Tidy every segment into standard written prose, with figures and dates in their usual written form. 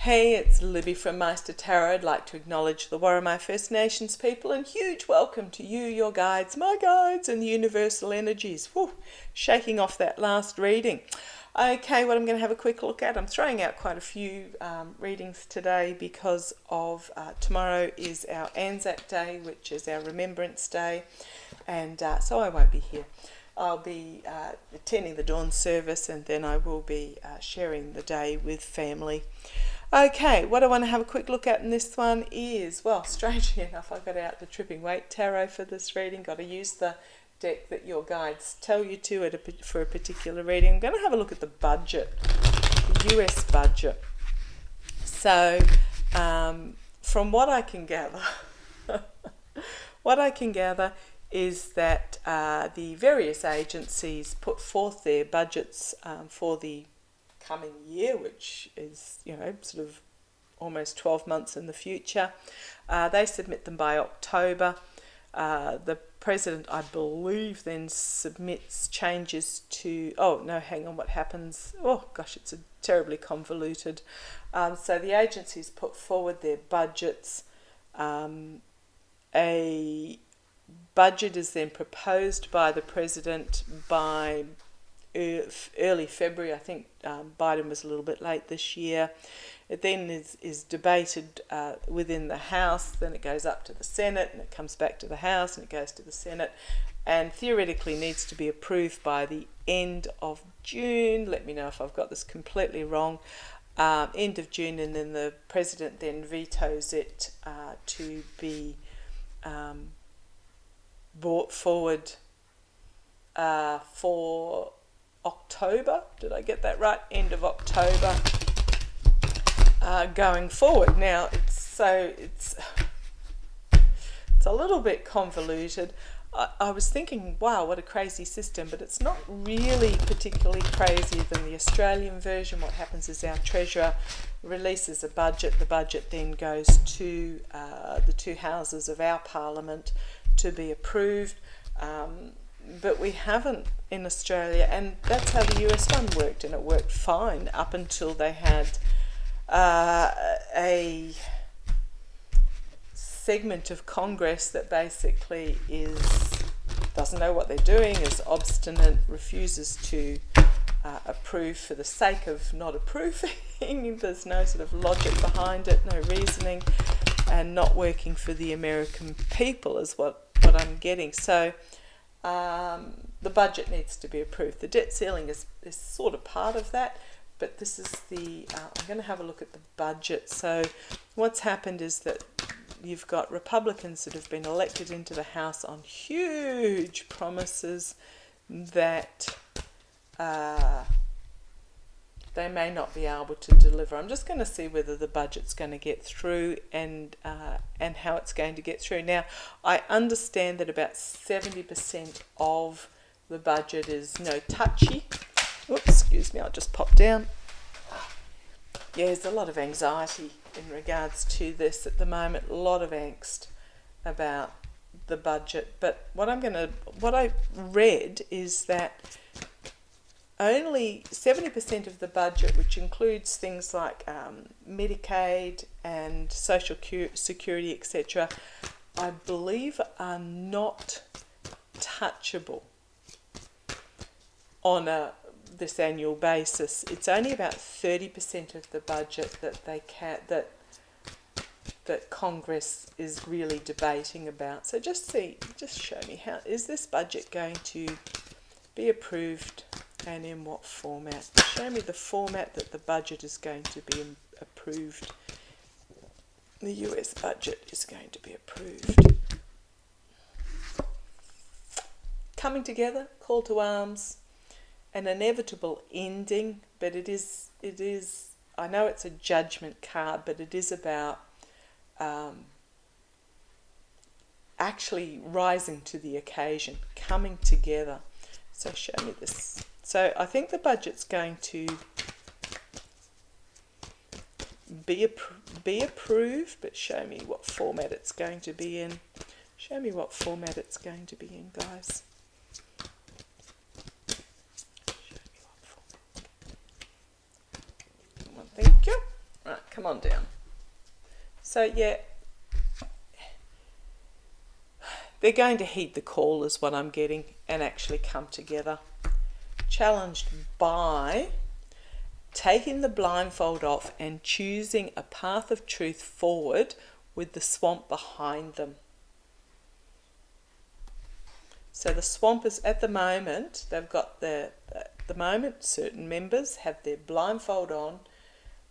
Hey, it's Libby from Meister Tarot. I'd like to acknowledge the Warramai First Nations people and huge welcome to you, your guides, my guides, and the universal energies. Whew, shaking off that last reading. Okay, what I'm going to have a quick look at, I'm throwing out quite a few readings today because of tomorrow is our Anzac Day, which is our Remembrance Day, and so I won't be here. I'll be attending the dawn service, and then I will be sharing the day with family. Okay, what I want to have a quick look at in this one is, well, strangely enough, I got out the Tripping Weight Tarot for this reading. Got to use the deck that your guides tell you to for a particular reading. I'm going to have a look at the budget, the US budget. So, from what I can gather, is that the various agencies put forth their budgets for the coming year, which is, sort of almost 12 months in the future. They submit them by October. The president, I believe, then submits changes to... Oh, no, hang on, what happens? Oh, gosh, it's terribly convoluted. So the agencies put forward their budgets. A budget is then proposed by the president by early February. I think Biden was a little bit late this year. It then is debated within the House, then it goes up to the Senate, and it comes back to the House, and it goes to the Senate, and theoretically needs to be approved by the end of June. Let me know if I've got this completely wrong. End of June, and then the president then vetoes it to be brought forward for October. Did I get that right? End of October going forward. Now it's a little bit convoluted. I was thinking, wow, what a crazy system, but it's not really particularly crazier than the Australian version. What happens is our Treasurer releases a budget. The budget then goes to the two houses of our Parliament to be approved. But we haven't in Australia, and that's how the US one worked, and it worked fine up until they had a segment of Congress that basically doesn't know what they're doing, is obstinate, refuses to approve for the sake of not approving. There's no sort of logic behind it, no reasoning, and not working for the American people is what I'm getting. So the budget needs to be approved. The debt ceiling is sort of part of that, but this is I'm going to have a look at the budget. So what's happened is that you've got Republicans that have been elected into the House on huge promises that they may not be able to deliver. I'm just going to see whether the budget's going to get through and how it's going to get through. Now, I understand that about 70% of the budget is no touchy. Oops, excuse me, I'll just pop down. Yeah, there's a lot of anxiety in regards to this at the moment, a lot of angst about the budget. But what I read is that only 70% of the budget, which includes things like Medicaid and Social Security, etc., I believe are not touchable on this annual basis. It's only about 30% of the budget that Congress is really debating about. So just show me, how is this budget going to be approved and in what format? Show me the format that the budget is going to be approved. The US budget is going to be approved. Coming together, call to arms, an inevitable ending, but it is, I know it's a judgment card, but it is about actually rising to the occasion, coming together. So show me this. So I think the budget's going to be approved, but show me what format it's going to be in. Show me what format it's going to be in, guys. Show me what format. Thank you. Right. come on down. So yeah, they're going to heed the call is what I'm getting and actually come together. Challenged by taking the blindfold off and choosing a path of truth forward with the swamp behind them. So the swamp is at the moment, they've got at the moment, certain members have their blindfold on,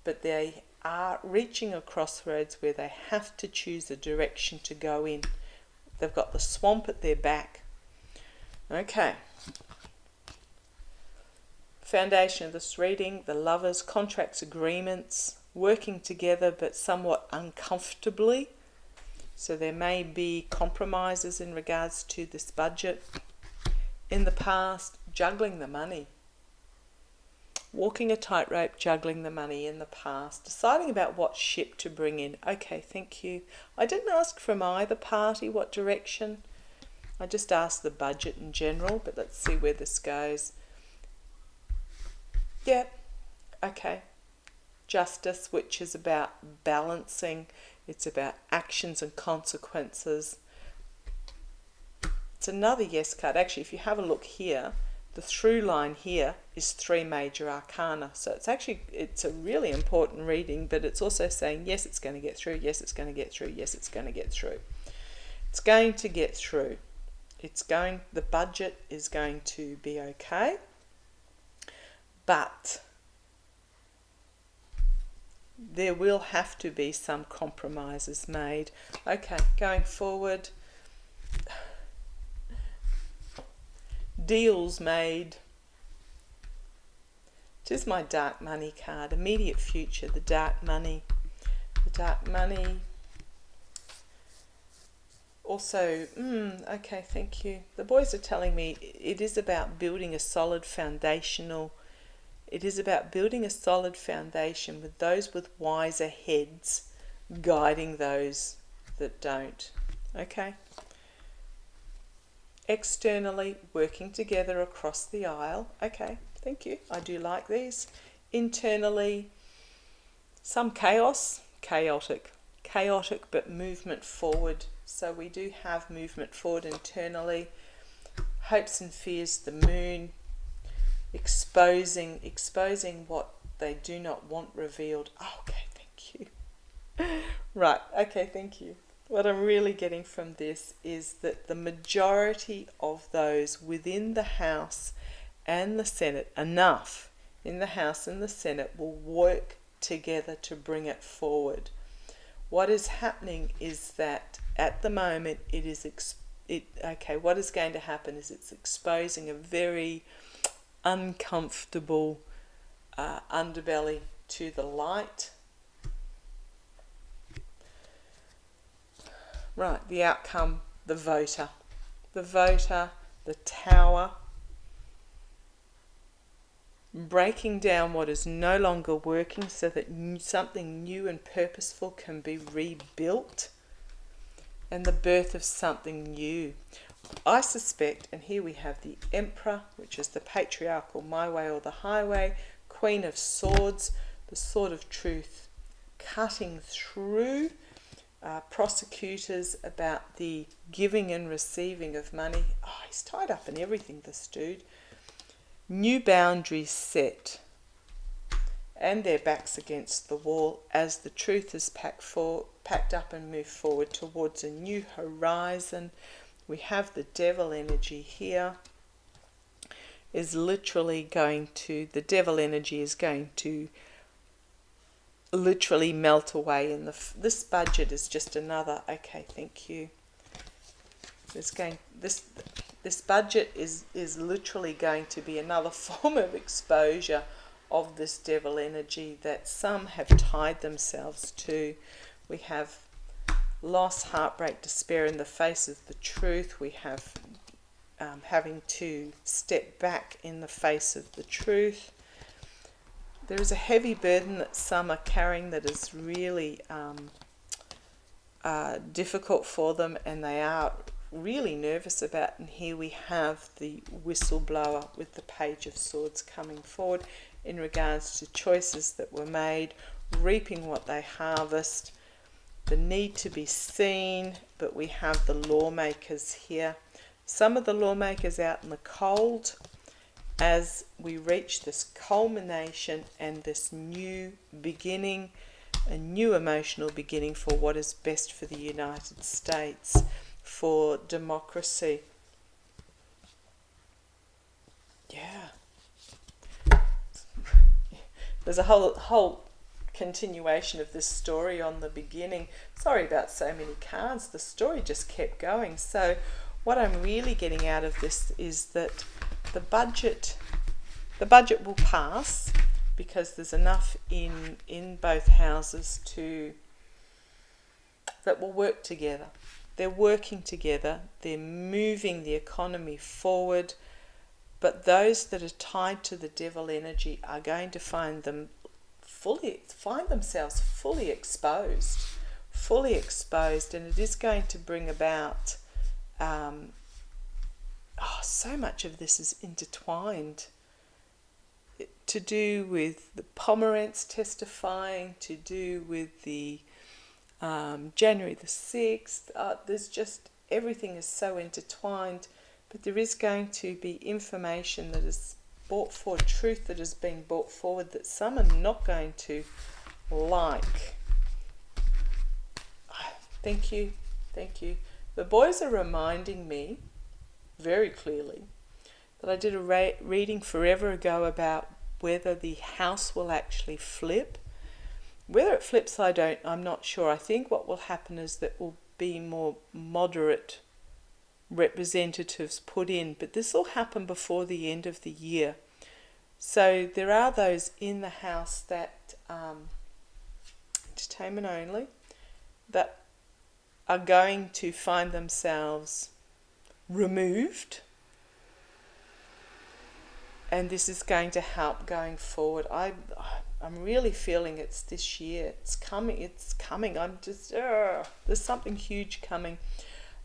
but they are reaching a crossroads where they have to choose a direction to go in. They've got the swamp at their back. Okay. Foundation of this reading, the lovers, contracts, agreements, working together but somewhat uncomfortably. So there may be compromises in regards to this budget. In the past, juggling the money. Walking a tightrope, juggling the money in the past, deciding about what ship to bring in. Okay, thank you. I didn't ask from either party what direction. I just asked the budget in general, but let's see where this goes. Yeah, okay. Justice, which is about balancing. It's about actions and consequences. It's another yes card. Actually, if you have a look here, the through line here is 3 major arcana. So it's a really important reading, but it's also saying, yes, it's going to get through, yes, it's going to get through, yes, it's going to get through. It's going to get through. The budget is going to be okay, but there will have to be some compromises made. Okay, going forward. Deals made. It is my dark money card. Immediate future, the dark money. The dark money. Also, okay, thank you. The boys are telling me it is about building a solid foundational. It is about building a solid foundation with those with wiser heads guiding those that don't. Okay. Externally, working together across the aisle. Okay, thank you. I do like these. Internally, some chaotic, but movement forward. So we do have movement forward internally. Hopes and fears, the moon, exposing what they do not want revealed. Oh, okay, thank you. Right, okay, thank you. What I'm really getting from this is that the majority of those within the House and the Senate, enough in the House and the Senate, will work together to bring it forward. What is happening is that at the moment what is going to happen is it's exposing a very uncomfortable underbelly to the light. Right, the outcome, the voter, the tower, breaking down what is no longer working so that something new and purposeful can be rebuilt, and the birth of something new. I suspect, and here we have the Emperor, which is the patriarchal my way or the highway, Queen of Swords, the sword of truth, cutting through prosecutors about the giving and receiving of money. Oh, he's tied up in everything, this dude. New boundaries set, and their backs against the wall as the truth is packed up and moved forward towards a new horizon. We have the devil energy here. The devil energy is going to literally melt away in this budget is just another. Okay, thank you. This budget is literally going to be another form of exposure of this devil energy that some have tied themselves to. We have loss, heartbreak, despair in the face of the truth. We have having to step back in the face of the truth. There is a heavy burden that some are carrying that is really difficult for them, and they are really nervous about. And here we have the whistleblower with the Page of Swords coming forward in regards to choices that were made, reaping what they harvest, the need to be seen, but we have the lawmakers here. Some of the lawmakers out in the cold as we reach this culmination and this new beginning, a new emotional beginning for what is best for the United States, for democracy. Yeah. There's a whole continuation of this story on the beginning. Sorry about so many cards. The story just kept going. So what I'm really getting out of this is that the budget will pass because there's enough in both houses that will work together. They're working together. They're moving the economy forward. But those that are tied to the devil energy are going to find themselves fully exposed, and it is going to bring about. So much of this is intertwined. To do with the Pomerantz testifying, to do with the January the 6th. There's just everything is so intertwined. But there is going to be information that is brought forward, truth that is being brought forward that some are not going to like. Thank you. The boys are reminding me very clearly that I did a reading forever ago about whether the house will actually flip. Whether it flips, I'm not sure. I think what will happen is that will be more moderate representatives put in, but this will happen before the end of the year. So there are those in the house that entertainment only, that are going to find themselves removed, and this is going to help going forward. I'm really feeling it's this year. It's coming. I'm just there's something huge coming.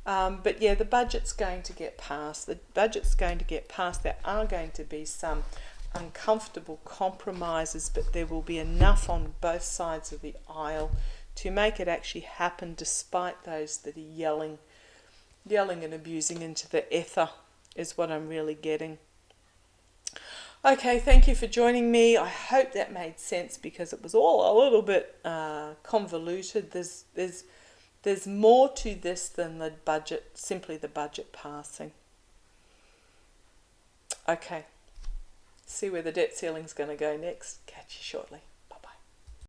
But yeah, the budget's going to get passed. There are going to be some uncomfortable compromises, but there will be enough on both sides of the aisle to make it actually happen, despite those that are yelling and abusing into the ether, is what I'm really getting. Okay, thank you for joining me. I hope that made sense, because it was all a little bit convoluted. There's more to this than the budget, simply the budget passing. Okay, see where the debt ceiling's going to go next. Catch you shortly.